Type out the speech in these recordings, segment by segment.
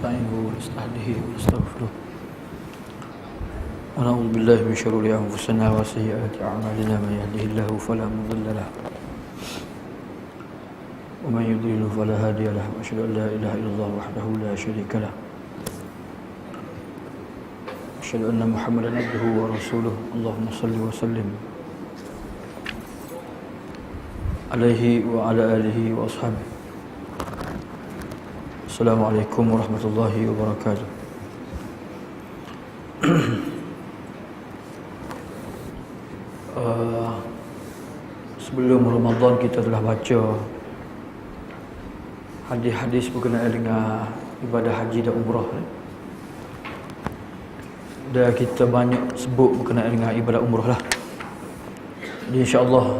ونستعينه ونستهديه ونستغفره ونعوذ بالله من شرور أنفسنا وسيئات أعمالنا من يهده الله فلا مضل له ومن يضلل فلا هادي له وأشهد أن لا إله إلا الله وحده لا شريك له أشهد أن محمدا عبده ورسوله اللهم صل وسلم عليه وعلى آله وأصحابه. Assalamualaikum warahmatullahi wabarakatuh. Sebelum Ramadan kita telah baca hadis-hadis berkenaan dengan ibadah haji dan umrah, dan kita banyak sebut berkenaan dengan ibadah umrah lah. Jadi insya-Allah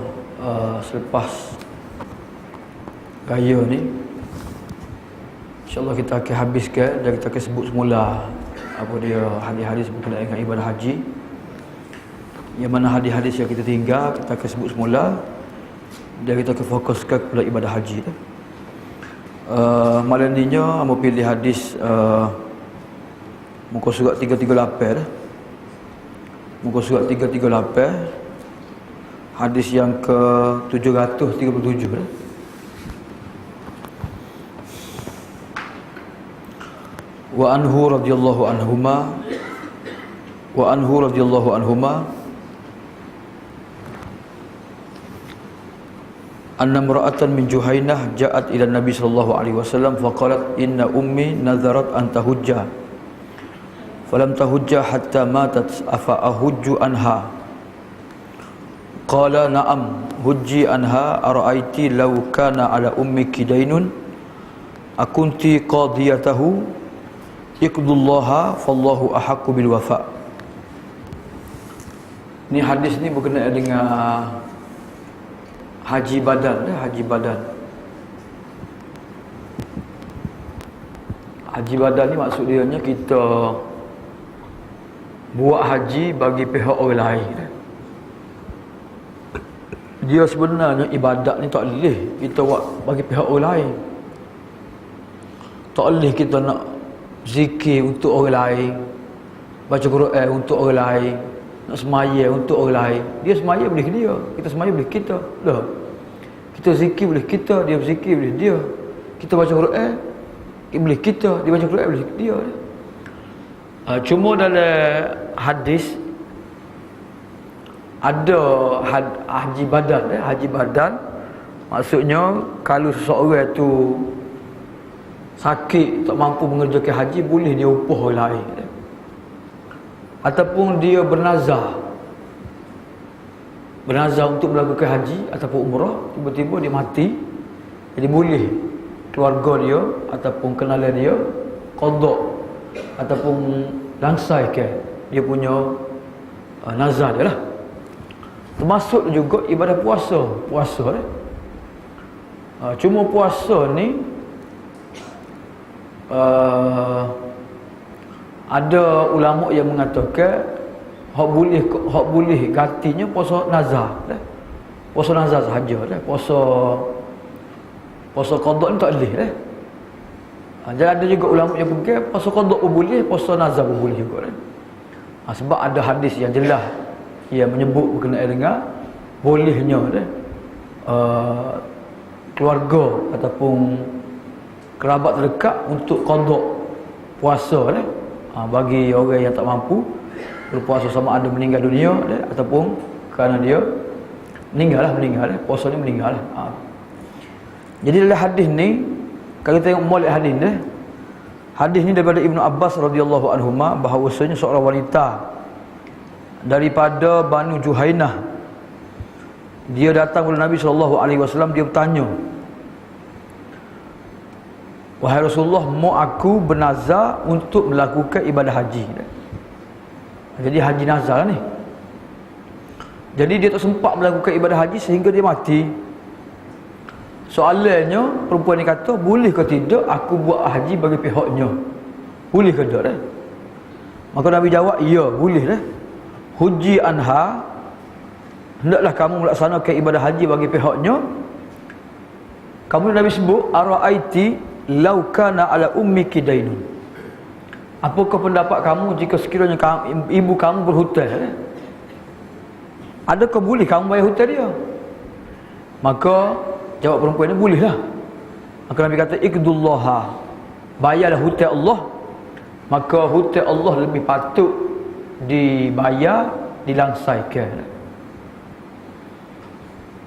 selepas raya ni InsyaAllah kita akan habiskan dan kita akan sebut semula apa dia hadis-hadis berkenaan dengan ibadah haji. Yang mana hadis-hadis yang kita tinggal kita akan sebut semula dan kita akan fokuskan kepada ibadah haji. Malam ni amo pilih hadis muka surat 338 muka surat 338 hadis yang ke 737 Wa anhu radhiyallahu anhuma anna imra'atan min Juhainah ja'at ila Nabi sallallahu alaihi wasallam faqalat inna ummi nadharat an tahujja falam tahujja hatta matat afa ahujju anha qala na'am hujji anha ara'aiti law kana ala ummiki daynun akunti qadiyatahu iqdullaha fallahu ahaqqu bil wafa. Ni hadis ni berkenaan dengan haji badan, haji badan. Haji badan ni maksud dia kita buat haji bagi pihak orang lain. Dia sebenarnya ibadat ni tak boleh kita buat bagi pihak orang lain. Tak boleh kita nak zikir untuk orang lain, baca Quran untuk orang lain, nak semaya untuk orang lain. Dia semaya boleh dia, kita semaya boleh kita. Dah. Kita zikir boleh kita, dia berzikir boleh dia. Kita baca Quran boleh kita, dia baca Quran boleh dia. Cuma dalam hadis ada haji badan, haji badan maksudnya kalau seseorang tu sakit tak mampu mengerjakan haji, boleh dia upah orang lain. Ataupun dia bernazar untuk melakukan haji ataupun umrah, tiba-tiba dia mati, jadi boleh keluarga dia ataupun kenalan dia qada ataupun langsaikan dia punya nazar dia lah. Termasuk juga ibadah puasa cuma puasa ni ada ulama yang mengatakan hak boleh gantinya puasa nazar. Puasa nazar sahaja puasa qada ni tak boleh. Jadi ada juga ulama yang pegang puasa qada pun boleh, puasa nazar pun boleh juga. Sebab ada hadis yang jelas yang menyebut berkenaan dengan bolehnya keluarga ataupun kerabat terdekat untuk qada puasa bagi orang yang tak mampu berpuasa, sama ada meninggal dunia ataupun kerana dia meninggal, puasa ni meninggal. Jadi dalam hadis ni kalau kita tengok molek hadis ni daripada Ibnu Abbas radhiyallahu anhuma bahawasanya seorang wanita daripada Banu Juhainah dia datang kepada Nabi sallallahu alaihi wasallam, dia bertanya, wahai Rasulullah, mau aku bernazar untuk melakukan ibadah haji. Jadi haji nazar ni. Jadi dia tak sempat melakukan ibadah haji sehingga dia mati. Soalannya, perempuan ni kata, boleh ke tidak aku buat haji bagi pihaknya? Boleh ke tidak? Maka Nabi jawab, ya, boleh. Hujji anha, hendaklah kamu melaksanakan ibadah haji bagi pihaknya. Kamu Nabi sebut, ara'aiti law kana ala ummiki dainun. apakah pendapat kamu jika sekiranya ibu kamu berhutang? Adakah boleh kamu bayar hutang dia? Maka jawab perempuan ni, bolehlah. Maka Nabi kata, iqdullaha, bayarlah hutang Allah. Maka hutang Allah lebih patut dibayar, dilangsaikan.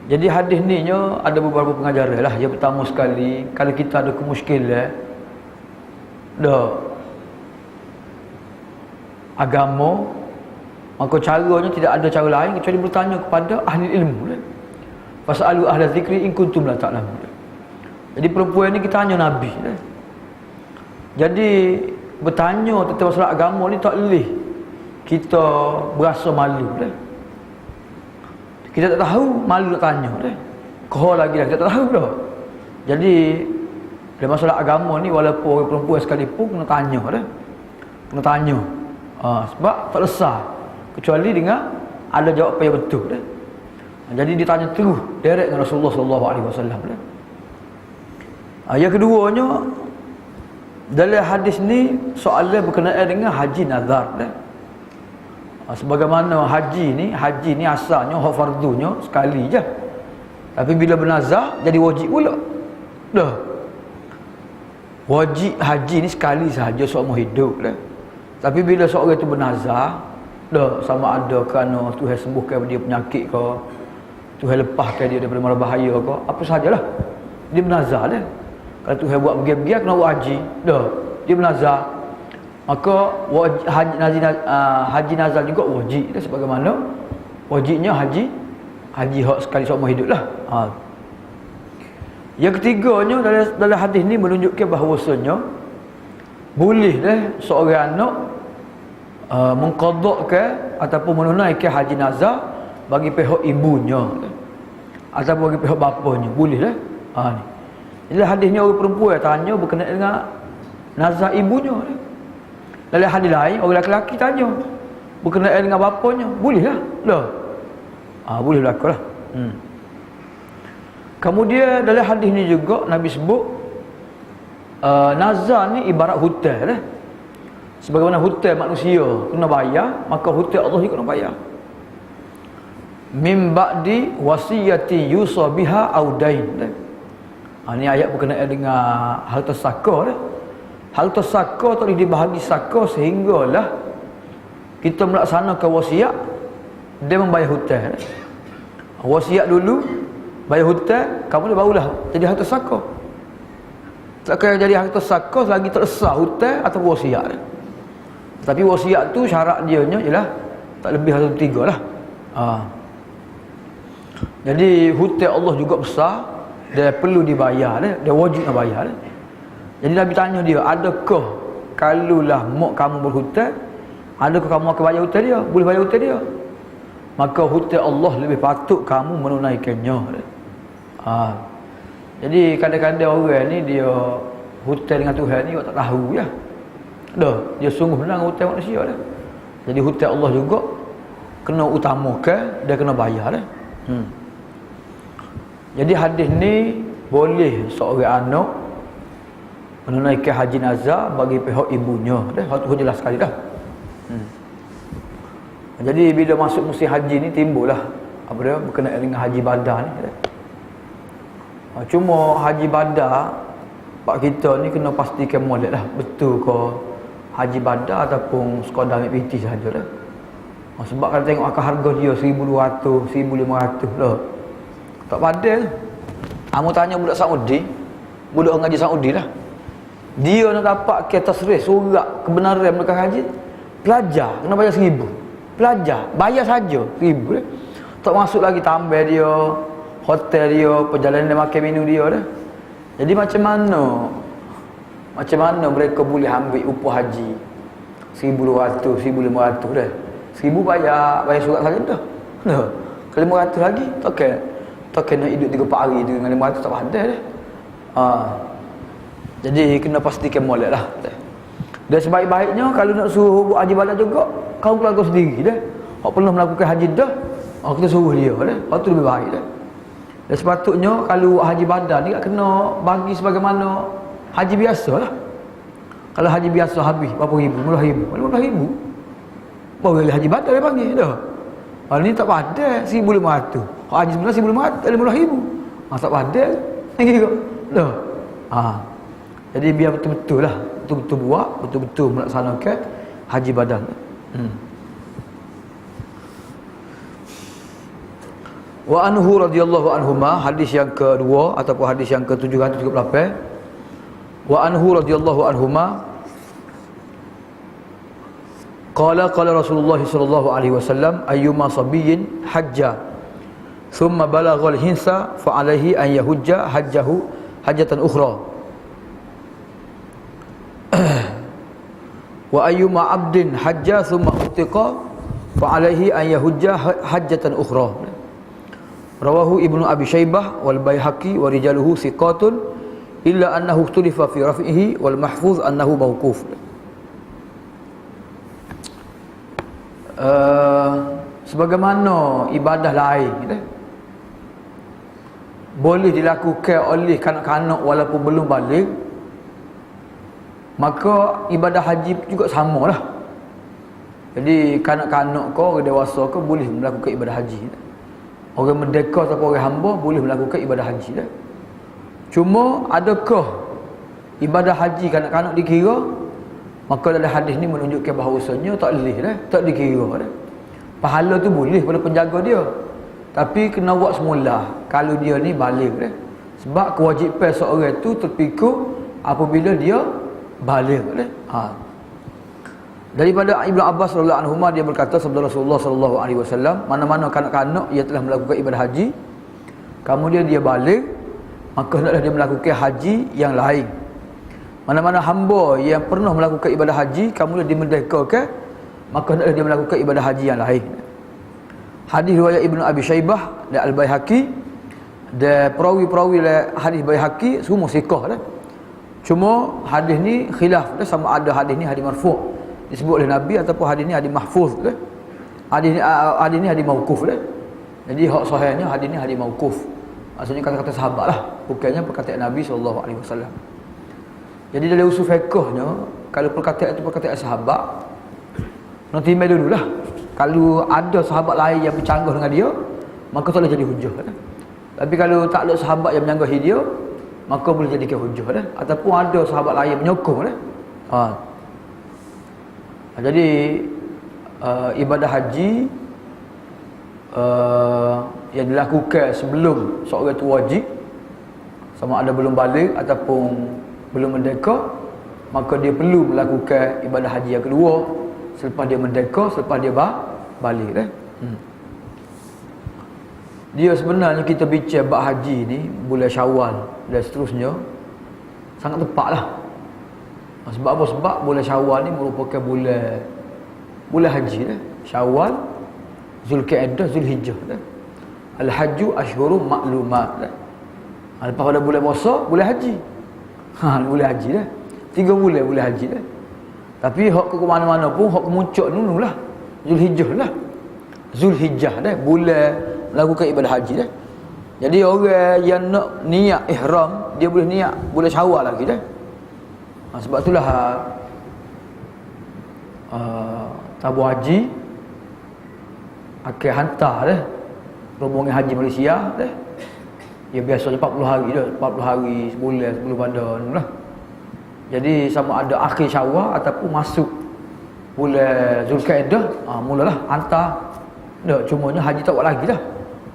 Jadi hadis ni ada beberapa pengajaran lah. Yang pertama sekali, kalau kita ada kemuskilan agama, maka caranya tidak ada cara lain kecuali bertanya kepada ahli ilmu. Fasalu ahla zikri in kuntum la ta'lamun. Jadi perempuan ni kita tanya Nabi. Jadi bertanya tentang masalah agama ni tak boleh kita berasa malu. Kita tak tahu, malu nak tanya. Kau lagi kita tak tahu dah. Jadi dalam masalah agama ni, walaupun orang perempuan sekalipun kena tanya. Kena tanya. Sebab tak lesah kecuali dengan ada jawapan yang betul. Jadi ditanya terus direct dengan Rasulullah sallallahu alaihi wasallam. Yang keduanya, dalam hadis ni soalan berkenaan dengan haji nazar. Sebagaimana haji ni asalnya hak fardunya sekali je. Tapi bila bernazar jadi wajib pula. Wajib haji ni sekali sahaja seumur hidup. Tapi bila seorang itu bernazar, sama ada kerana Tuhan sembuhkan dia penyakit ke, Tuhan lepaskan dia daripada mara bahaya ke, apa sahajalah, dia bernazar dah. Kalau Tuhan buat begitu-begitu kena buat haji, dia bernazar, maka haji nazar juga wajib dah, sebagaimana wajibnya haji hak sekali seumur hidup lah. Yang ketiganya, dalam hadis ni menunjukkan bahawasanya boleh seorang anak mengqadakkan ataupun menunaikan haji nazar bagi pihak ibunya ataupun bagi pihak bapanya, boleh ni. Dalam hadis ni orang perempuan tanya berkenaan dengan nazar ibunya. Dalam hadis lain orang lelaki tanya berkenaan dengan bapanya, bolehlah. Boleh berlaku lah. Kemudian dalam hadis ni juga Nabi sebut nazar ni ibarat hutang. Sebagaimana hutang manusia kena bayar, maka hutang Allah juga kena bayar. Min ba'di wasiyati yusa biha au dain. Ini ayat berkenaan dengan harta saka. Harta saka tak boleh dibahagi saka sehinggalah kita melaksanakan wasiat, dia membayar hutang. Wasiat dulu, bayar hutang, kamu dia barulah jadi harta saka. Tak kaya jadi harta saka selagi tak sah hutang atau wasiat. Tapi wasiat tu syarat dia ialah tak lebih 1/3 lah. Jadi hutang Allah juga besar, dia perlu dibayar, dia wajib nak bayar. Jadi Nabi tanya dia, adakah kalulah mak kamu berhutang, adakah kamu akan bayar hutang dia? Boleh bayar hutang dia? Maka hutang Allah lebih patut kamu menunaikannya. Jadi kadang-kadang orang ni dia hutang dengan Tuhan ni tak tahu ya. Dia sungguh benar hutang manusia dah. Jadi hutang Allah juga kena utamakan, dia kena bayar dah. Jadi hadis ni boleh seorang anak menunaikan haji nazar bagi pihak ibunya. Hak jelas sekali dah. Jadi bila masuk musim haji ni timbullah apa dia berkenaan dengan haji badar ni. Cuma haji badar pak kita ni kena pastikan molek lah betul ke haji badar ataupun sekadar ambil piti sahaja dah. Sebab kalau tengok harga dia 1,200, 1,500 lah. Tak padai. Kamu tanya budak Saudi, budak ngaji Saudi lah. Dia nak dapat ke tasrih surat kebenaran mereka haji, pelajar kena bayar 1,000. Pelajar bayar saja 1,000 dah. Tak masuk lagi tambah dia, hotel dia, perjalanan dia, makan minum dia dah. Jadi macam mana mereka boleh ambil upah haji 1,200, 1,500 dah. 1,000 bayar surat saja dah. Kalau 500 lagi tak kena hidup 3-4 hari dengan 500 tak pandai dah. Jadi kena pastikan molek lah. Dan sebaik-baiknya kalau nak suruh buat haji badar juga, kau keluarga sendiri dah. Hak pernah melakukan haji dah, kita suruh dia dah. Hak tu lebih baik dah. Dan sepatutnya kalau haji badar ni tak kena bagi sebagaimana haji biasa lah. Kalau haji biasa habis berapa ribu? 15,000. 15,000. Baru haji batal dia panggil dah. Kalau ni tak padan 1,500. Haji sebenarnya 1,500, 15,000. Tak padan. Gitu. Dah. Jadi biar betul-betul lah, betul-betul buat, betul-betul melaksanakan haji badan. Wa anhu radhiyallahu anhuma, hadis yang kedua ataupun hadis yang ke-738. Wa anhu radhiyallahu anhuma qala Rasulullah sallallahu alaihi wasallam ayyuma sabiyyin hajja thumma balagha al-hinsa fa alaihi an yahujja hajjahu hajjatan ukhra wa ayyuma 'abdin hajja thumma utiqa fa alaihi an yahujja hajjatan ukhra. Rawahu Ibnu Abi Syaibah wal Baihaqi wa rijaluhu thiqatun illa annahu ikhtulifa fi raf'ihi wal mahfuz annahu mauquf. Sebagaimana ibadah lain boleh dilakukan oleh kanak-kanak walaupun belum baligh, maka ibadah haji juga samalah. Jadi kanak-kanak ke orang dewasa ke boleh melakukan ibadah haji. Orang merdeka ataupun orang hamba boleh melakukan ibadah haji dah. Cuma adakah ibadah haji kanak-kanak dikira? Maka dalam hadis ni menunjukkan bahawasanya tak boleh dah, tak dikira dah. Pahala tu boleh pada penjaga dia, tapi kena buat semula kalau dia ni baligh dah. Sebab kewajipan seorang tu terpikul apabila dia baligh dah. Daripada Ibnu Abbas radhiyallahu anhu dia berkata sabda Rasulullah sallallahu alaihi wasallam, mana-mana kanak-kanak ia telah melakukan ibadah haji kemudian dia baligh, maka hendaklah dia melakukan haji yang lain. Mana-mana hamba yang pernah melakukan ibadah haji kemudian dimerdekakan, maka hendaklah dia melakukan ibadah haji yang lain. Hadis riwayat Ibnu Abi Syaibah dan Al-Baihaqi, dan perawi-perawi hadis Baihaqi semua thiqah dah. Cuma hadis ni khilaf dah, sama ada hadis ni hadis marfu' disebut oleh Nabi ataupun hadis ni hadis mahfuz dah. Hadis ni hadis mauquf dah. Jadi hak sahihnya hadis ni hadis mauquf. Maksudnya kata-kata sahabat lah, bukannya perkataan Nabi sallallahu alaihi wasallam. Jadi dalam usul fiqhnya, kalau perkataan itu perkataan sahabat, nak timbang dululah. Kalau ada sahabat lain yang bercanggah dengan dia, maka tak boleh jadi hujah dah. Tapi kalau tak ada sahabat yang menyanggahi dia, maka boleh jadikan hujah dah. Ataupun ada sahabat lain yang menyokong dah. Jadi ibadah haji yang dilakukan sebelum seorang itu wajib, sama ada belum baligh ataupun belum merdeka, maka dia perlu melakukan ibadah haji yang kedua selepas dia merdeka, selepas dia baligh dah. Dia sebenarnya kita bincang bab haji ni bulan Syawal dan seterusnya sangat tepatlah. Sebab apa? Sebab bulan Syawal ni merupakan bulan haji dah. Syawal, Zulkaidah, Zulhijjah dah. Al-hajju asyhurun ma'lumat dah. Lepas pada bulan puasa, bulan haji. Bulan haji dah. 3 bulan haji dah. Tapi hak ke mana-mana pun hak kemuncak dulu lah. Zulhijjah lah. Zulhijjah dah, bulan melakukan ibadah haji dah. Jadi orang yang nak niat ihram, dia boleh niat bulan Syawal lagi dah. Sebab itulah tabung haji akan hantar dah rombongan haji Malaysia dah. Dia biasanya 40 hari dah, 40 hari sebulan sebelum pada lah. Jadi sama ada akhir Syawal ataupun masuk bulan Zulkaidah, mulalah hantar. Dah, cumanya haji tak buat lagi dah.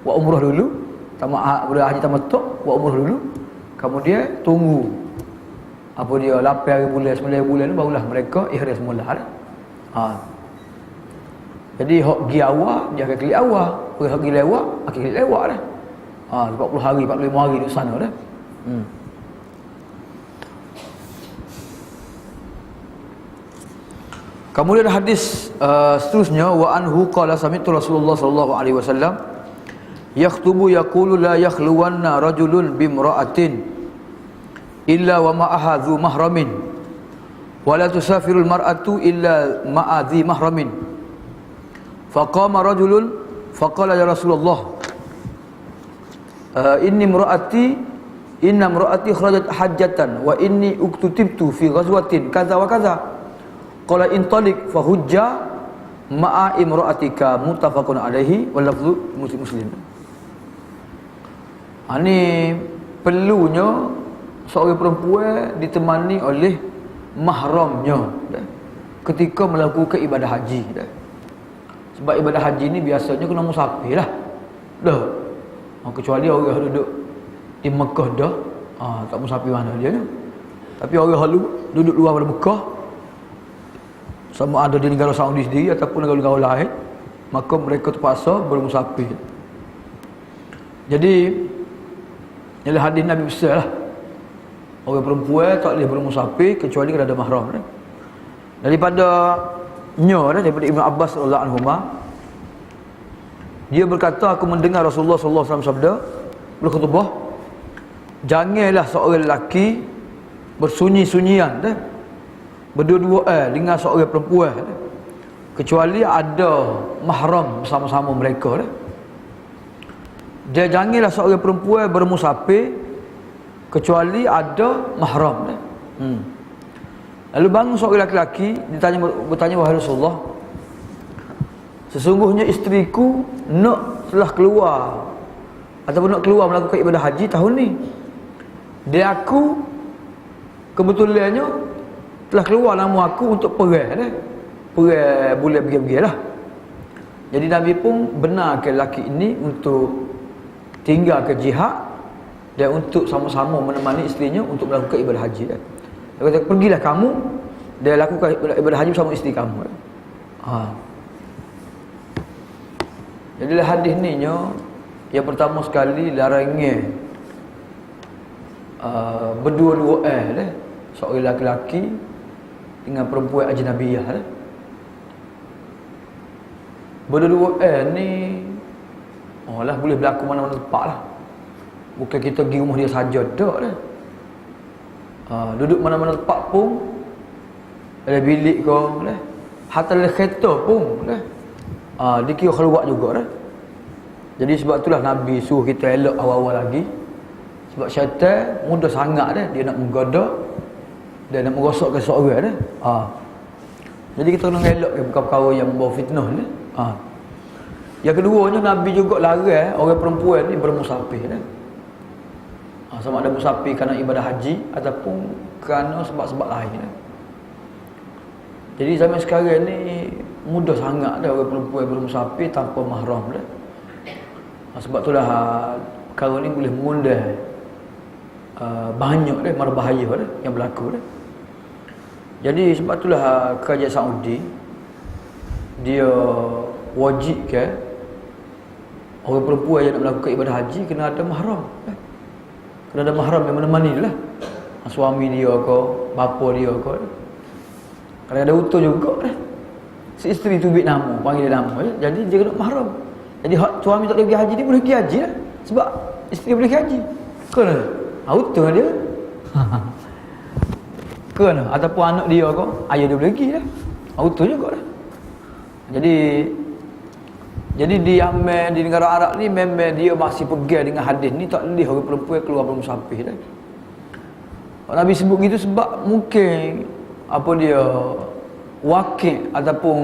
Buat umrah dulu, bulan haji tamattu, buat umrah dulu. Kemudian tunggu apa dia 8 hari bulan 9 bulan tu barulah mereka ihram semula dah. Jadi hak gi awal dia akan klik awal, hak gi lewat akan klik lewat dah. 40 hari 45 hari di sana dah. Kemudian ada hadis seterusnya, wa anhu qala sami'tu Rasulullah sallallahu alaihi wasallam yakhtubu yaqulu la yakhluwanna rajulun bimra'atin illa wa ma'aha dhu mahramin wa la tusafirul mar'atu illa ma'a dhi mahramin. Faqama rajulun faqala ya Rasulullah inni imra'ati inna imra'ati kharajat hajjatan wa inni uktutibtu fi ghazwatin kaza wa kaza. Qala intaliq fa hujja ma'a imra'atika muttafaqun alaihi wal lafzu Muslim. Ini perlunya seorang perempuan ditemani oleh mahramnya ketika melakukan ibadah haji. Sebab ibadah haji ni biasanya kena musafir lah. Kecuali orang duduk di Mekah dah, tak musafir mana dia ni. Tapi orang duduk luar pada Mekah, sama ada di negara Saudi sendiri ataupun negara-negara lain, maka mereka terpaksa bermusafir. Jadi ialah hadis Nabi besar lah, orang perempuan tak boleh bermusafir kecuali kalau ada mahram. Daripada daripada Ibn Abbas radhiyallahu anhuma, dia berkata, aku mendengar Rasulullah sallallahu alaihi wasallam sabda berkhutbah, janganlah seorang lelaki bersunyi-sunyian berdua-dua dengan seorang perempuan kecuali ada mahram bersama-sama mereka. Dia janganlah seorang perempuan bermusafir kecuali ada mahram. Lalu bangun seorang lelaki bertanya, wahai Rasulullah, sesungguhnya isteriku telah keluar ataupun nak keluar melakukan ibadah haji tahun ni. Dia aku kebetulannya telah keluar nama aku untuk perang bulan bergi-bergi lah. Jadi Nabi pun benarkan lelaki ini untuk tinggal ke jihad dan untuk sama-sama menemani isterinya untuk melakukan ibadah haji. Dia kata, pergilah kamu dan lakukan ibadah haji bersama isteri kamu. Jadi hadis ni yang pertama sekali larangan berdua-dua seorang lelaki dengan perempuan ajnabiyah. Berdua ni boleh berlaku mana-mana tempat lah. Bukan kita pergi rumah dia saja tak lah. Duduk mana-mana tempat pun, ada bilik ke lah, hatta dalam kereta pun lah, dikira keluar juga lah. Jadi sebab itulah Nabi suruh kita elok awal-awal lagi. Sebab syaitan mudah sangat dia nak menggoda, dia nak merosakkan seorang Jadi kita kena elok perkara-perkara yang membawa fitnah ni. Yang keduanya, Nabi juga larang orang perempuan ni bermusafir sama ada musafir kerana ibadah haji ataupun kerana sebab-sebab lain. Jadi zaman sekarang ni mudah sangat orang perempuan bermusafir tanpa mahram sebab itulah perkara ni boleh mengundang banyak mara bahaya yang berlaku. Jadi sebab itulah kerajaan Saudi dia wajibkan orang perempuan yang nak melakukan ibadah haji kena ada mahram. Kena ada mahram yang menemani dia lah. Suami dia ke, bapa dia ke. Kalau ada utuh juga si isteri tu ambil nama, panggil dia nama. Jadi dia kena mahram. Jadi suami tak boleh pergi haji, dia boleh pergi haji lah. Sebab isteri boleh pergi haji. Kena utuh dia. Kena ataupun anak dia ke, ayah dia boleh pergi lah. Utuh juga lah. Jadi di Yaman, di negara Arab ni memang dia masih pegang dengan hadis ni, tak boleh orang perempuan keluar bermusafir dah. Nabi sebut gitu sebab mungkin apa dia wakil ataupun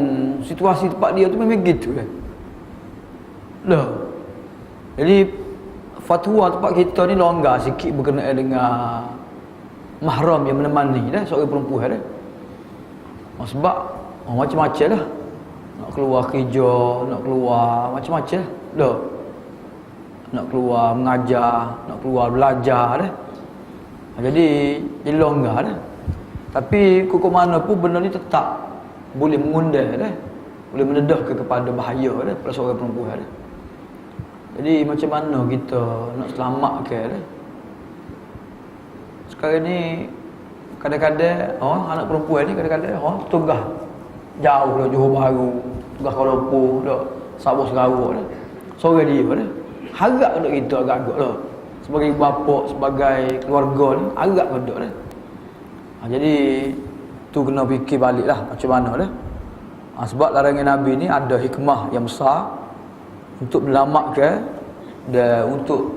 situasi tempat dia tu memang gitu Jadi fatwa tempat kita ni longgar sikit berkenaan dengan mahram yang menemani seorang perempuan sebab macam-macam lah. Nak keluar kerja, nak keluar macam-macam nak keluar mengajar, nak keluar belajar jadi longgar Tapi kok mana pun benda ni tetap boleh mengundang boleh mendedahkan kepada bahaya pada seorang perempuan Jadi macam mana kita nak selamatkan sekarang ni kadang-kadang anak perempuan ni kadang-kadang tugas jauh Johor Bahru, tugas Kuala Lumpur Sabah Sarawak seorang dia harap untuk kita agak-agak sebagai bapa, sebagai keluarga ni agak kedok jadi tu kena fikir balik lah macam mana sebab larangan Nabi ni ada hikmah yang besar untuk menyelamatkan dan untuk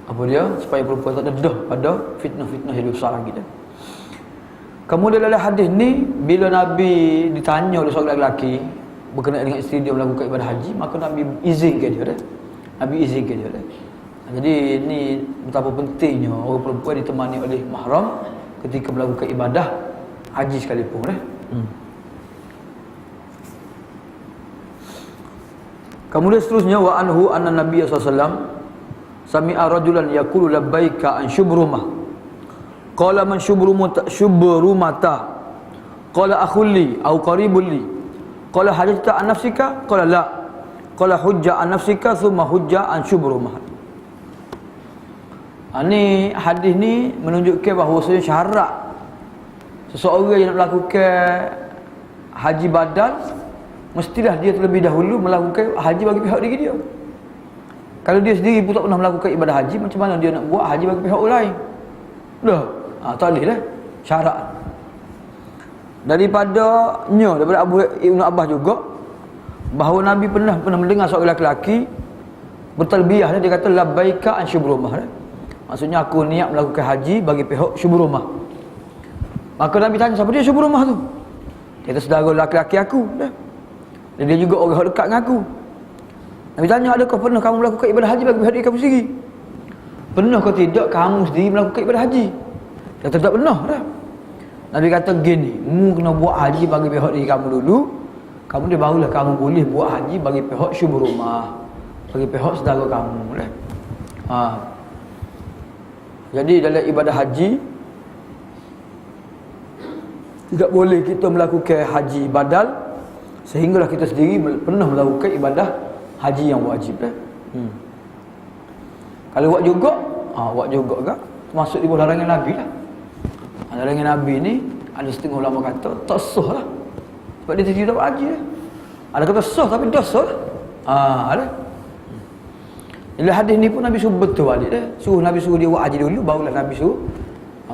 Apa dia? Supaya perempuan tak dedah pada fitnah-fitnah yang besar lagi dah. Kemudian dalam hadis ni, bila Nabi ditanya oleh seorang lelaki berkenaan dengan isteri dia melakukan ibadah haji, maka Nabi izinkan dia dah. Nabi izinkan dia dah. Jadi ni betapa pentingnya orang perempuan ditemani oleh mahram ketika melakukan ibadah haji sekalipun dah. Kemudian seterusnya wa anhu anna Nabiy sallallahu alaihi wasallam sami'a rajulan yaqulu labbaika an syubrumah. Qala man syubrumata. Qala akhulli au qaribul li. Qala hajjata an nafsika? Qala la. Qala hujja an nafsika thumma hujja an syubrumah. Ini hadis ni menunjukkan bahawasanya syarat seseorang yang nak melakukan haji badal mestilah dia terlebih dahulu melakukan haji bagi pihak diri dia. Kalau dia sendiri pun tak pernah melakukan ibadah haji, macam mana dia nak buat haji bagi pihak orang lain? Dah, tak boleh lah. Syarat. Daripada Abu Ibn Abbas juga, bahawa Nabi pernah mendengar seorang lelaki bertalbiyah, dia kata labbaika an syubrumah. Maksudnya aku niat melakukan haji bagi pihak syubrumah. Maka Nabi tanya, siapa dia syubrumah tu? Dia kata saudara lelaki aku dah. Dan dia juga orang dekat dengan aku. Nabi tanya, adakah pernah kamu melakukan ibadah haji bagi pihak diri kamu sendiri? Pernah kau tidak kamu sendiri melakukan ibadah haji? Dia kata tak pernah dah. Nabi kata gini, kamu kena buat haji bagi pihak diri kamu dulu, kemudian barulah kamu boleh buat haji bagi pihak syubrumah, bagi pihak saudara kamu dah. Jadi dalam ibadah haji tidak boleh kita melakukan haji badal sehinggalah kita sendiri pernah melakukan ibadah haji yang wajib dah. Kalau buat juga, agak termasuk di bawah larangan Nabi lah. Larangan Nabi ni ada setengah ulama kata tak sah lah. Sebab dia tidak dapat haji lah. Ada kata sah tapi dosa lah. Ada. Bila hadis ni pun Nabi suruh betul balik dah. Nabi suruh dia buat haji dulu, barulah Nabi suruh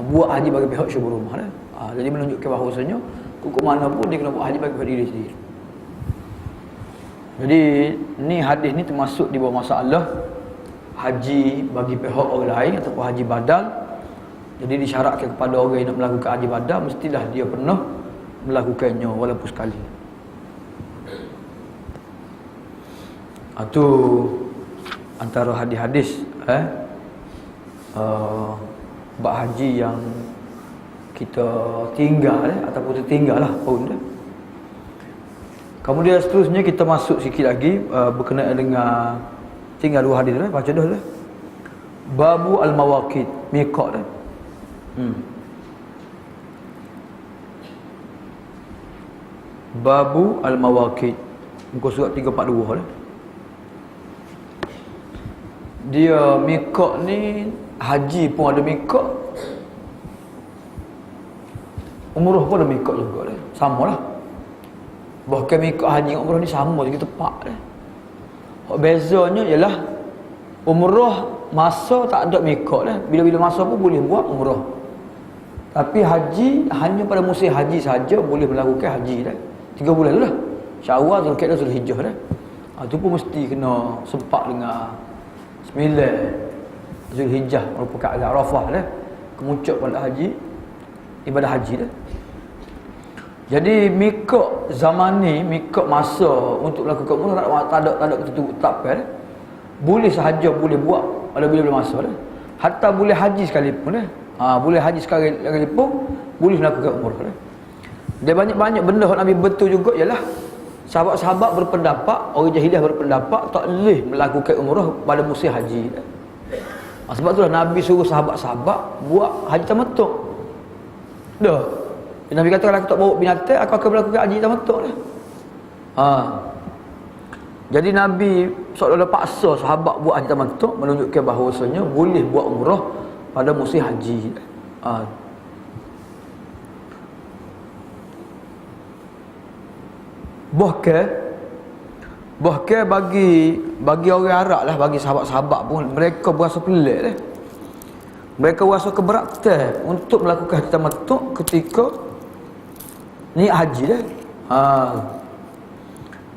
buat haji bagi pihak syubrumah dah. Jadi menunjukkan bahawasanya kok mana pun dia kena buat haji bagi diri sendiri. Jadi ni hadis ni termasuk di bawah masalah haji bagi pihak orang lain ataupun haji badal. Jadi disyaratkan kepada orang yang nak melakukan haji badal mestilah dia pernah melakukannya walaupun sekali. Itu antara hadis-hadis bab haji yang kita tinggal ataupun tertinggal lah pun dah. Kemudian seterusnya kita masuk sikit lagi berkenaan dengan tinggal dua hadis dah, baca dah. Babu al-mawaqit, miqat dah. Babu al-mawaqit, muka surat 342 dah. Dia miqat ni haji pun ada miqat, umrah pun ada miqat juga dah. Samalah. Bahkan miqat haji dengan umrah ni sama je tepat dah. Bezanya ialah umrah masa tak ada miqat dah. Bila-bila masa pun boleh buat umrah. Tapi haji hanya pada musim haji saja boleh melakukan haji dah. 3 bulan tu dah. Syawal, Zulkaidah, Zulhijjah dah. Tu pun mesti kena sempat dengan 9 Zulhijjah merupakan Arafah dah. Kemuncak pada haji, ibadah haji dah. Jadi miqat zaman ni, miqat masa untuk melakukan umrah tak ada ketentuan tetap dah. Boleh sahaja boleh buat pada bila-bila masa dah. Hatta boleh haji sekalipun dah. Boleh haji sekalipun boleh melakukan umrah dah. Dia banyak-banyak benda yang Nabi betul juga ialah sahabat-sahabat berpendapat, orang jahiliah berpendapat tak boleh melakukan umrah pada musim haji dah. Sebab itulah Nabi suruh sahabat-sahabat buat haji tamattu'. Dah. Nabi kata kalau aku tak bawa binatang, aku akan melakukan haji tamattu' dah. Jadi Nabi seolah-olah paksa sahabat buat haji tamattu' menunjukkan bahawasanya boleh buat umrah pada musim haji. Bahkan bagi orang Arab lah, bagi sahabat-sahabat pun mereka berasa pelik dah. Mereka rasa keberatan untuk melakukan haji tamattu' ketika ni haji dah.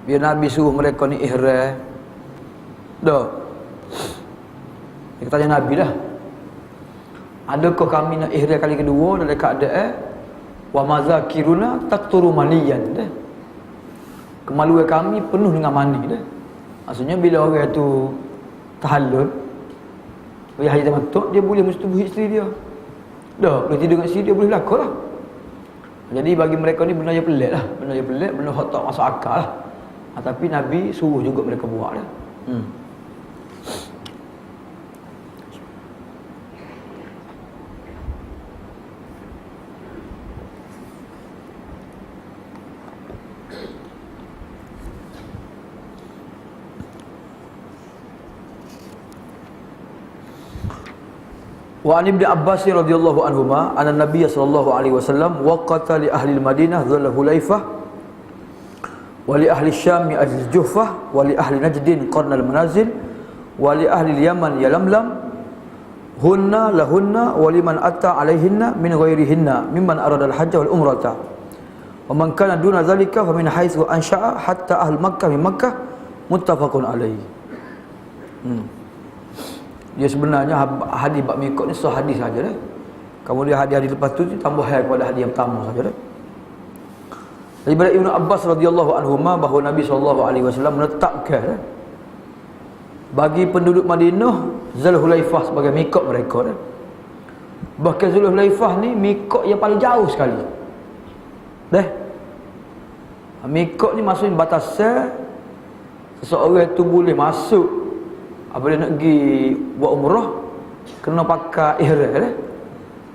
Biar Nabi suruh mereka ni ihram dah. Dia tanya Nabi dah, adakah kami nak ihram kali kedua dalam keadaan wa mazakiruna taqturu maniyan dah. Kemaluan kami penuh dengan mani dah. Maksudnya bila orang tu tahallul, bagi haji tamattu, dia boleh mensetubuhi isteri dia. Dah, boleh tidur dengan isteri dia, boleh berlaku lah. Jadi bagi mereka ni benda yang pelik lah. Benda yang pelik, benda yang tak masuk akal lah. Tapi Nabi suruh juga mereka buat lah. Wa an Ibn Abbas radhiyallahu anhuma anna Nabiy sallallahu alaihi wasallam waqata li ahli al-Madinah dhul Hulaifah wa li ahli Syam al-Juhfah wa li ahli Najd qarn al-manazil wa li ahli al-Yaman yalamlam hunna lahunna wa liman atta alaihinna min ghairihinna mimman arada al-hajj wal umrata wa man kana duna dhalika fa min haitsu ansha'a hatta ahli Makkah min Makkah muttafaqun alaihi. Dia sebenarnya hadis bab mikot ni hadis saja dah. Kemudian hadis-hadis lepas tu tambah kepada hadis yang pertama saja dah. Daripada Ibnu Abbas radhiyallahu anhuma bahawa Nabi sallallahu alaihi wasallam menetapkan bagi penduduk Madinah Zulhulaifah sebagai mikot mereka dah. Bahkan Zulhulaifah ni mikot yang paling jauh sekali. Dah. Mikot ni maksudnya batasan seseorang itu boleh masuk apabila nak pergi buat umrah kena pakai ihram dah.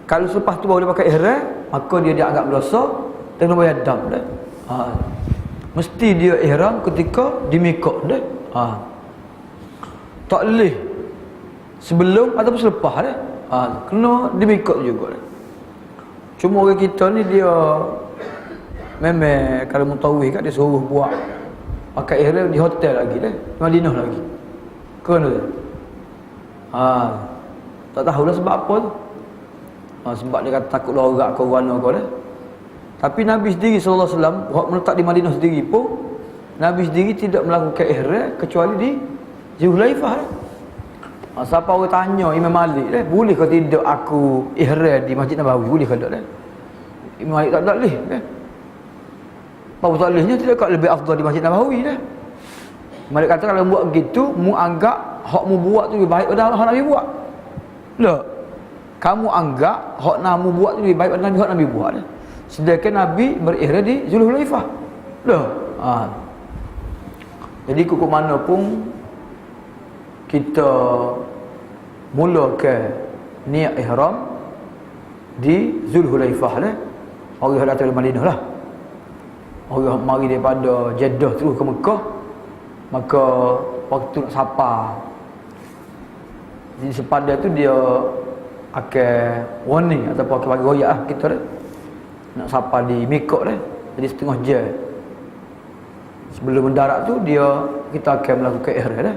Kalau selepas tu baru dia pakai ihram, maka dia dianggap berdosa dan kena bayar dam dah. Mesti dia ihram ketika di mikot dah. Tak boleh sebelum ataupun selepas dah. Kena di mikot juga dah. Cuma orang kita ni dia memang kalau mutawif kat dia suruh buat pakai ihram di hotel lagi dah, di Madinah lagi. Kena tak tahulah sebab apa tu. Sebab dia kata takut lorak ke warna kau dah. Tapi Nabi sendiri sallallahu alaihi wasallam waktu meletak di Madinah sendiri pun Nabi sendiri tidak melakukan ihram kecuali di Zulhulaifah. Siapa orang tanya Imam Malik dah, boleh ke tidak aku ihram di Masjid Nabawi, boleh ke tak dah? Imam Malik tak boleh kan. Apa salahnya tidak lebih afdal di Masjid Nabawi dah. Malik kata kalau buat begitu, mu anggap hak mu buat tu lebih baik daripada hak Nabi buat. Tak. Kamu anggap hak Nabi buat tu lebih baik daripada hak Nabi buat. Sedangkan Nabi berihram di Zulhulaifah. Tak. Jadi ke mana pun kita mulakan niat ihram di Zulhulaifah dah. Orang yang datang dari Madinah lah. Orang mari daripada Jeddah terus ke Mekah. Maka waktu nak sapa, jadi sepadan tu dia akan warning ataupun akan bagi royak kita dah. Nak sapa di mikot dah. Jadi setengah jam sebelum mendarat tu kita akan melakukan ihram dah.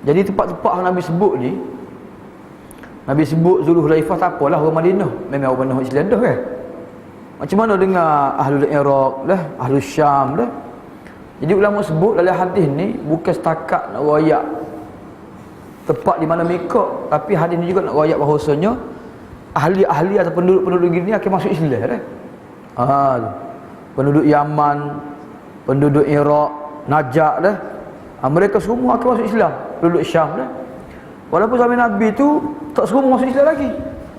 Jadi tempat-tempat yang Nabi sebut ni, Nabi sebut Zulhulaifah tak apalah orang Madinah, memang orang Madinah Islam dah kan. Macam mana dengan Ahlul Iraq dah, Ahlul Syam dah. Jadi ulama sebut dalam hadis ni bukan setakat nak royak tempat di mana mikot, tapi hadis ni juga nak royak bahawasanya ahli-ahli atau penduduk-penduduk gini akan masuk Islam dah. Penduduk Yaman, penduduk Iraq, Najat dah. Mereka semua akan masuk Islam, penduduk Syam dah. Walaupun zaman Nabi tu tak semua masuk Islam lagi.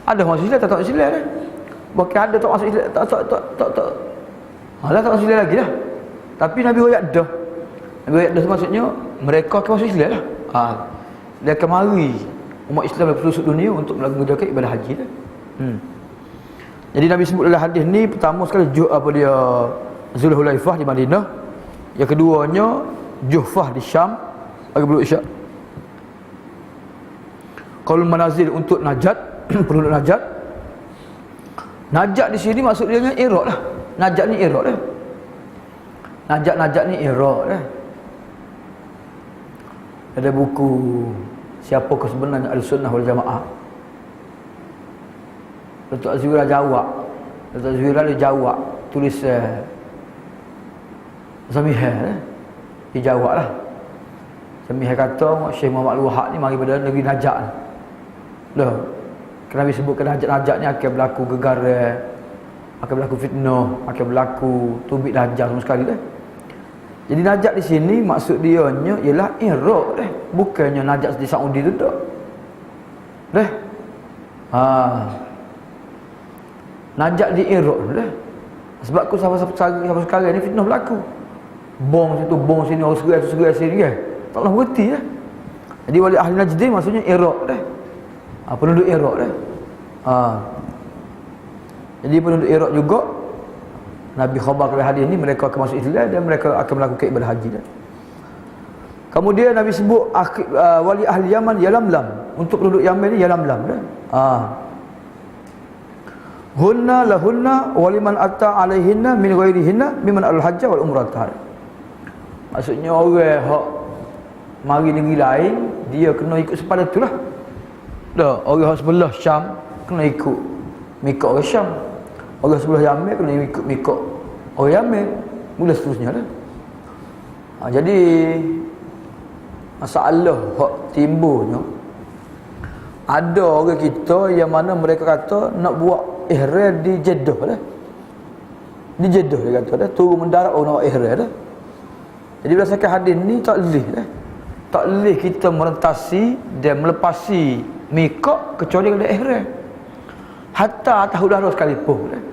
Ada masuk Islam, tak masuk Islam dah. Bahkan ada tak masuk Islam, tak masuk Islam lagi dah. Tapi Nabi royak dah. Nabi royak dah maksudnya mereka akan masuk Islam lah. Dia akan mari umat Islam dari pelosok dunia untuk melakukan ibadah haji dah. Jadi Nabi sebut dalam hadis ni pertama sekali Zulhulaifah di Madinah. Yang keduanya Juhfah di Syam, bagi penduduk Syam. Qaul manazil untuk Najat, penduduk Najat. Najat di sini maksud dia dengan Iraq lah. Najat ni Iraq lah. Najat ni Iraq dah. Ada buku siapakah sebenarnya Ahlussunnah wal Jamaah. Datuk Azwira jawab. Datuk Azwira dia jawab tulis Zamihah dia jawab lah. Demi kata Syekh Muhammad Al-Wahhab ni mari pada negeri Najat ni. Dah. Kerana disebutkan Najat ni akan berlaku gegara, akan berlaku fitnah, akan berlaku tubik dajjal semua sekali dah. Jadi Najat di sini maksud dia nya ialah Iraq dah. Bukannya Najat di Saudi tu tak. Dah. Najat di Iraq dah. Sebab aku sampai sekarang ni fitnah berlaku. Bom situ, bom sini, orang segerai sini kan. Tak pernah berhenti dah. Jadi wali ahli Najd maksudnya Iraq dah. Penduduk Iraq dah. Jadi penduduk Iraq juga Nabi khabar kepada hadis ni mereka akan masuk Islam dan mereka akan melakukan ibadah haji dah. Kemudian Nabi sebut wali ahli Yaman Yalamlam. Untuk penduduk Yaman ni Yalamlam dah. Hunna lahunna waliman atta alaihinna min ghairihinna mimman al-hajj wal umrah. Maksudnya orang hak mari negeri lain dia kena ikut sepadan tu lah. Dah, orang hak sebelah Syam kena ikut mikot orang Syam. Orang sebelah Yaman kena ikut mikot orang Yaman. Mula seterusnya dah. Jadi masalah hak timbulnya ada orang kita yang mana mereka kata nak buat ihram di Jeddah dah. Di Jeddah dia kata dah, turun mendarat orang nak buat ihram dah. Jadi berdasarkan hadis ni tak boleh dah. Tak boleh kita merentasi dan melepasi mikot kecuali kalau ada ihram. Hatta atas udara sekalipun dah.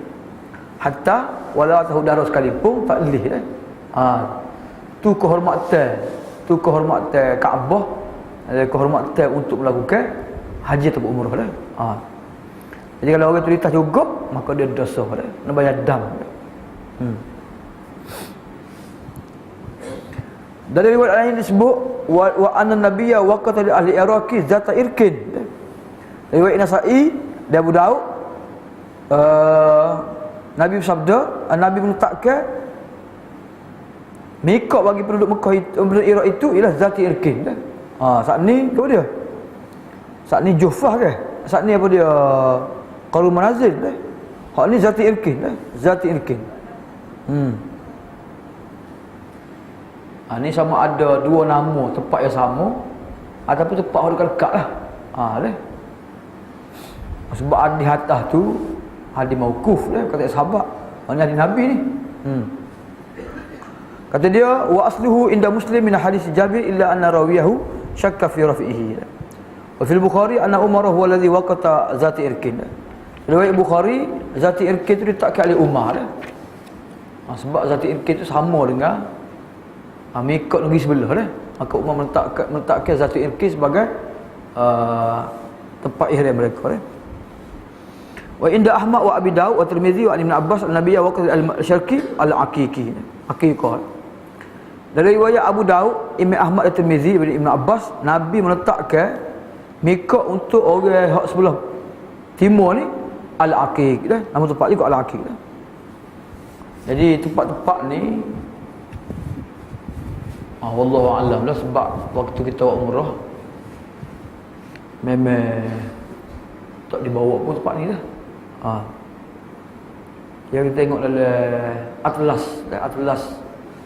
Hatta walau atas udara sekalipun tak boleh dah. Tu kehormatan Kaabah, kehormatan untuk melakukan haji atau umrah dah. Jadi kalau orang tu ditas juga, maka dia dosa dah. Nak bayar dam. Dari riwayat lain disebut wa anna nabiyya waqata li ahli Iraqi zata irkin. Riwayat Nasa'i dan Abu Daud, Nabi bersabda, Nabi menetapkan mikot bagi penduduk Mekah itu, penduduk Iraq itu ialah zati irkin dah. Saat ni apa dia? Saat ni Juffah ke? Saat ni apa dia? Qarul Manazil dah. Hak ni zati irkin dah. Zati irkin. Ni sama ada dua nama tempat yang sama ataupun tempat yang dekat lah. Dah. Sebab di atas tu hadis mauquf dah kata sahabat. Mana hadis Nabi ni. Kata dia wa asluhu inda Muslim min hadis Jabir illa anna rawiyahu syakka fi rafihi. Wa fil Bukhari anna Umar huwa alladhi waqata zati irkin. Riwayat Bukhari zati irkin tu ditakkan oleh Umar dah. Sebab zati irkin tu sama dengan mikot negeri sebelah dah. Maka Umar meletakkan zati irkin sebagai tempat ihram mereka dah. Wa inda Ahmad wa Abi Daud wa Tirmizi wa Ibn Abbas an-Nabiyya waqata al-syarqi al-aqiqi. Aqiqah. Dari riwayat Abu Daud, Imam Ahmad dan Tirmizi daripada Ibn Abbas, Nabi meletakkan mikot untuk orang hak sebelah timur ni al-aqiq dah. Nama tempat juga al-aqiq dah. Jadi tempat-tempat ni wallahu a'lam lah, sebab waktu kita buat umrah memang tak dibawa pun tempat ni dah. Yang kita tengok dalam atlas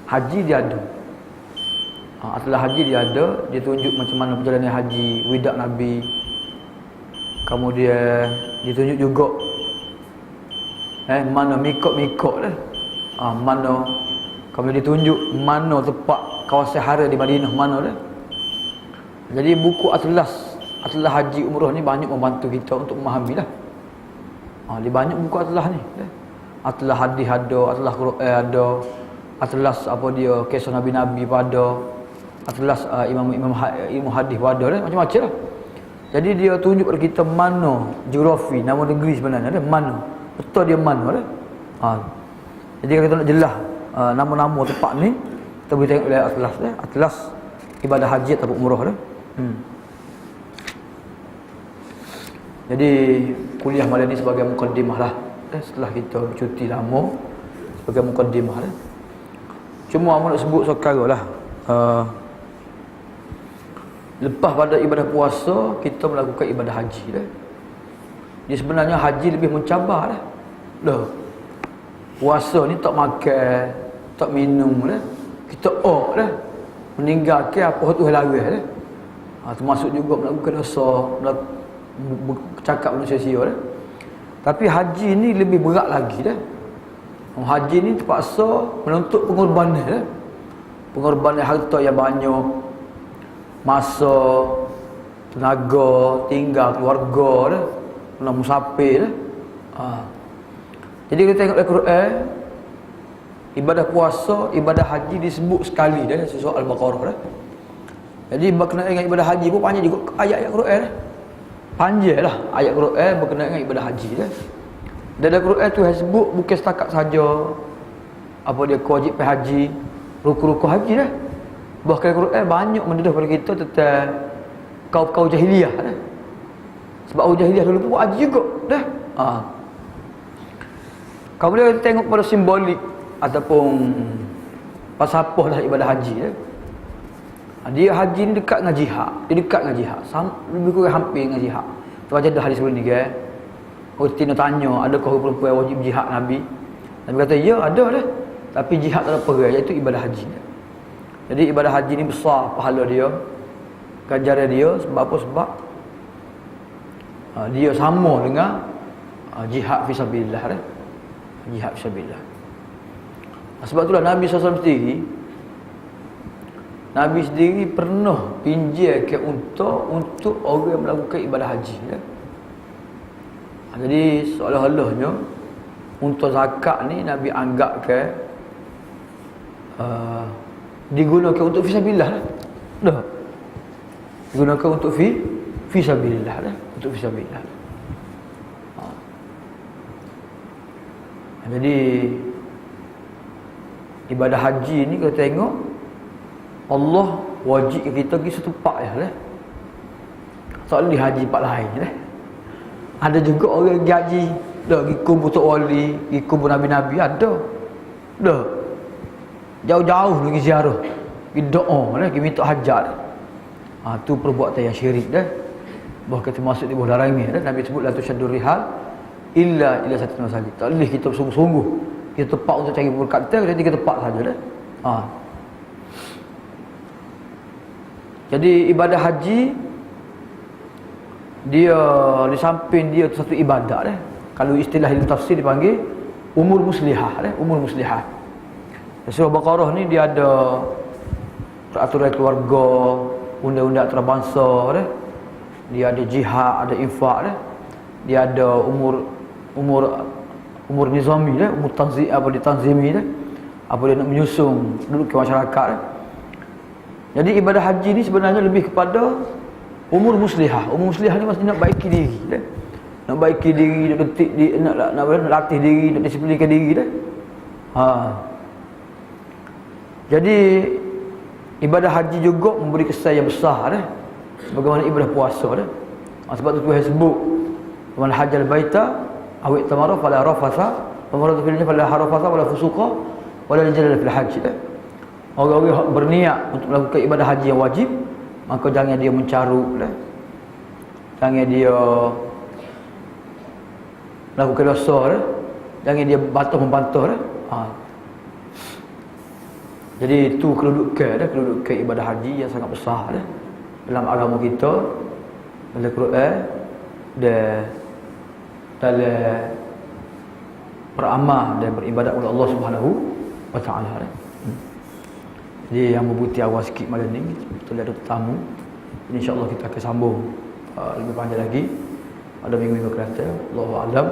haji dia ada. Atlas haji dia ada, dia tunjuk macam mana perjalanan haji, widak Nabi. Kemudian ditunjuk juga mana mikot-mikot dah. Mana kemudian ditunjuk mana tempat kawasan haram di Madinah mana dah. Jadi buku atlas haji umrah ni banyak membantu kita untuk memahami lah. Dia banyak buku atlas ni dah. Atlas hadis ada, atlas Quran ada, atlas apa dia kisah nabi-nabi pada, atlas ilmu hadis pada dah, macam-macam lah. Jadi dia tunjuk kepada kita mana geografi nama negeri sebenarnya dah, mana betul dia mana dah. Jadi kalau kita nak jelas nama-nama tempat ni, kita boleh tengok oleh atlas dah, atlas ibadah haji atau umrah dah. Jadi kuliah malam ni sebagai mukaddimah lah. Setelah kita bercuti lama, sebagai mukaddimah lah. Cuma aku nak sebut sekarang lah. Lepas pada ibadah puasa, kita melakukan ibadah haji dah. Jadi sebenarnya haji lebih mencabar dah. Puasa ni tak makan, tak minum dah. Kita dah. meninggalkan apa tu larang dah. Termasuk juga melakukan dosa, bercakap manusia sia dah. Tapi haji ni lebih berat lagi dah. Haji ni terpaksa menuntut pengorbanan dah. Pengorbanan harta yang banyak, masa, tenaga, tinggal keluarga dah, kena musafir dah. Jadi kita tengok dalam Quran, ibadah puasa, ibadah haji disebut sekali dah surah Al-Baqarah dah. Jadi berkenaan dengan ibadah haji pun panjang juga ayat-ayat Quran dah. Panjanglah ayat Quran berkenaan dengan ibadah haji dah. Dalam Quran tu sebut bukan setakat saja apa dia kewajipan haji, rukun-rukun haji dah. Bahkan Quran banyak mendedah pada kita tentang kaum-kaum jahiliah dah. Sebab orang jahiliah dulu pun buat haji juga dah. Kau boleh tengok pada simbolik ataupun pasal apa lah ibadah haji dah. Dia haji ni dekat dengan jihad. Dia dekat dengan jihad. Lebih kurang hampir dengan jihad. Tu aja dah hadis sebelum ni kan. Orang tanya, adakah perempuan wajib jihad Nabi? Nabi kata, ya ada dah. Tapi jihad tak ada perang, iaitu ibadah haji. Jadi ibadah haji ni besar pahala dia, ganjaran dia. Sebab apa? Sebab dia sama dengan jihad fisabilillah dah. Jihad fisabilillah. Sebab itulah Nabi SAW sendiri pernah pinjamkan untuk orang yang melakukan ibadah haji ya. Jadi seolah-olahnya untuk zakat ni Nabi anggapkan digunakan untuk fisabilillah dah. Dah. Digunakan untuk fisabilillah dah, untuk fisabilillah. Jadi ibadah haji ni kita tengok Allah wajib kita pergi satu tempat je lah. Soalnya di haji tempat lain lah. Ada juga orang pergi haji dah pergi kubur Tok Wali, pergi kubur Nabi-Nabi ada. Dah. Jauh-jauh pergi ziarah, pergi doa lah, pergi minta hajat. Tu perbuatan yang syirik dah. Bahkan termasuk di bawah larangan dah. Nabi sebut la tusyaddur rihal illa satu masjid. Tak boleh kita sungguh-sungguh kita tempat untuk cari berkat kita tiga tempat saja dah. Jadi ibadah haji dia di samping dia satu ibadat dah. Kalau istilah ilmu tafsir dipanggil umur muslihah dah, umur muslihah. Surah Baqarah ni dia ada peraturan keluarga, undang-undang antarabangsa dah. Dia ada jihad, ada infak dah. Dia ada umur nizami dah, umur tanzimi dah. Apa dia nak menyusung penduduk ke masyarakat dah. Jadi ibadah haji ni sebenarnya lebih kepada umur muslihah. Umur muslihah ni maksudnya nak baiki diri dah. Nak baiki diri, nak detik nak latih diri, nak disiplinkan diri dah. Jadi ibadah haji juga memberi kesan yang besar dah. Bagaimana ibadah puasa dah. Sebab tu Tuhan sebut man hajjal baita aw itamara fala rafasa wa man rada fil fala harafasa wala fusuqa wala jadala fil hajj dah. Orang-orang berniat untuk melakukan ibadah haji yang wajib, maka jangan dia mencarut dah. Jangan dia melakukan dosa dah. Jangan dia membantah dah. Jadi itu kedudukan ibadah haji yang sangat besar dah dalam agama kita, dalam Quran dan dalam beramal dan beribadat kepada Allah Subhanahu wa taala dah. Jadi yang berbuti awal sikit malam ni, kita ada tetamu. InsyaAllah kita akan sambung lebih panjang lagi pada minggu-minggu akan datang. Allahu a'lam.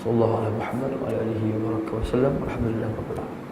Sallallahu alaihi Muhammad wa alihi wa sallam. Alhamdulillah rabbil alamin.